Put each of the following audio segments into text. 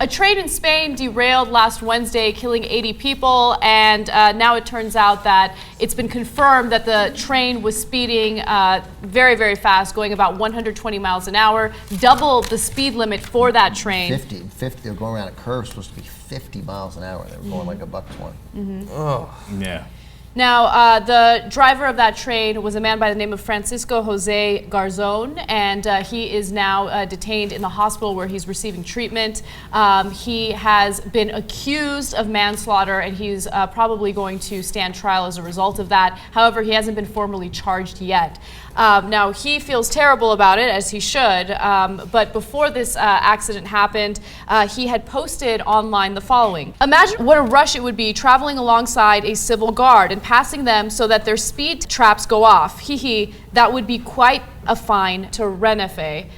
A train in Spain derailed last Wednesday, killing 80 people, and now it turns out that it's been confirmed that the train was speeding very, very fast, going about 120 miles an hour, double the speed limit for that train. 50, they're going around a curve supposed to be 50 miles an hour. They were going like $1.20. Oh. Yeah. Now, the driver of that train was a man by the name of Francisco Jose Garzon, and he is now detained in the hospital where he's receiving treatment. He has been accused of manslaughter, and he's probably going to stand trial as a result of that. However, he hasn't been formally charged yet. Now, he feels terrible about it, as he should, but before this accident happened, he had posted online the following. Imagine what a rush it would be traveling alongside a civil guard and passing them so that their speed traps go off. Hee hee, that would be quite a fine to Renfe,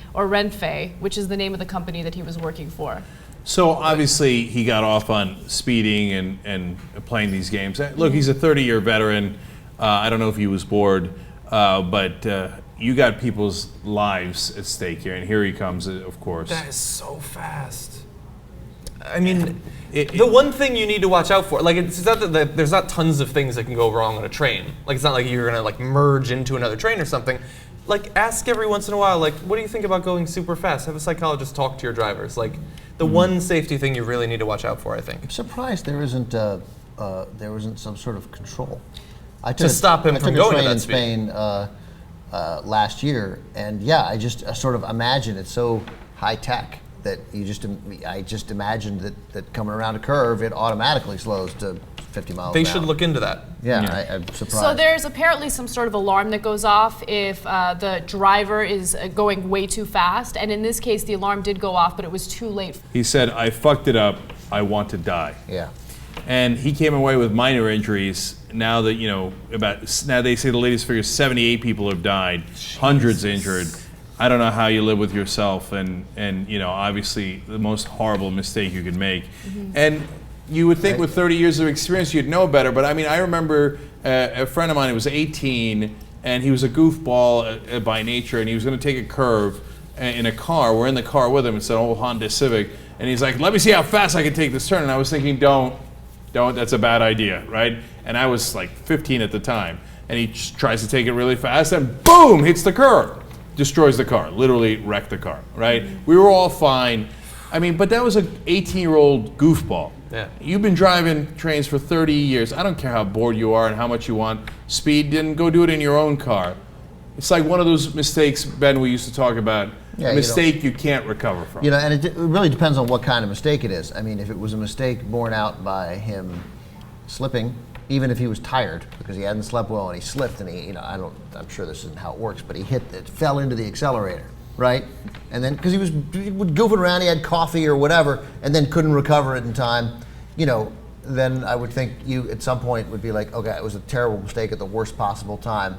which is the name of the company that he was working for. So obviously he got off on speeding and playing these games. Look, he's a 30-year veteran. I don't know if he was bored, but you got people's lives at stake here, and here he comes, of course. That is so fast. I mean, the one thing you need to watch out for, like, it's not that there's not tons of things that can go wrong on a train. Like, it's not like you're gonna like merge into another train or something. Like, ask every once in a while, like, what do you think about going super fast? Have a psychologist talk to your drivers. Like, the one safety thing you really need to watch out for, I think. I'm surprised there isn't some sort of control. To stop him from going at that speed. I took a train in Spain last year, and yeah, I just sort of imagine it's so high tech that I just imagined that coming around a curve, it automatically slows to 50 miles They an hour. should look into that. Yeah, I'm surprised. So there's apparently some sort of alarm that goes off if the driver is going way too fast, and in this case, the alarm did go off, but it was too late. He said, "I fucked it up. I want to die." Yeah. And he came away with minor injuries. Now that, now they say the latest figure, 78 people have died, hundreds injured. I don't know how you live with yourself, and obviously the most horrible mistake you could make. And you would think with 30 years of experience you'd know better, but I mean, I remember a friend of mine who was 18, and he was a goofball by nature, and he was going to take a curve in a car. We're in the car with him. It's an old Honda Civic, and he's like, "Let me see how fast I can take this turn." And I was thinking, don't, that's a bad idea, right? And I was like 15 at the time, and he tries to take it really fast, and boom, hits the curb. Destroys the car, literally wrecked the car, right? We were all fine. I mean, but that was an 18-year-old goofball. Yeah. You've been driving trains for 30 years. I don't care how bored you are and how much you want speed, then go do it in your own car. It's like one of those mistakes, Ben, we used to talk about, a mistake you can't recover from. And it really depends on what kind of mistake it is. I mean, if it was a mistake borne out by him slipping, even if he was tired because he hadn't slept well and he slipped and I'm sure this isn't how it works, but it fell into the accelerator, right? And then, because he was goofing around, he had coffee or whatever, and then couldn't recover it in time, then I would think you at some point would be like, okay, it was a terrible mistake at the worst possible time,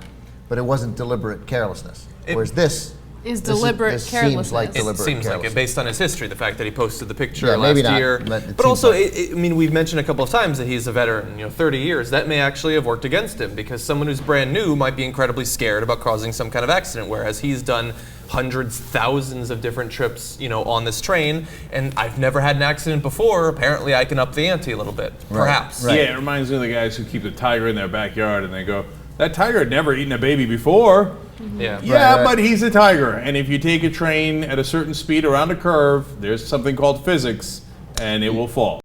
but it wasn't deliberate carelessness. Whereas this deliberate carelessness. Seems like deliberate It seems like it, based on his history, the fact that he posted the picture maybe last not, year. but also, like I mean, we've mentioned a couple of times that he's a veteran, 30 years. That may actually have worked against him because someone who's brand new might be incredibly scared about causing some kind of accident, whereas he's done hundreds, thousands of different trips, on this train, and I've never had an accident before. Apparently, I can up the ante a little bit, perhaps. Right. Yeah, it reminds me of the guys who keep the tiger in their backyard and they go, "That tiger had never eaten a baby before." Yeah. Yeah, but he's a tiger, and if you take a train at a certain speed around a curve, there's something called physics, and it will fall.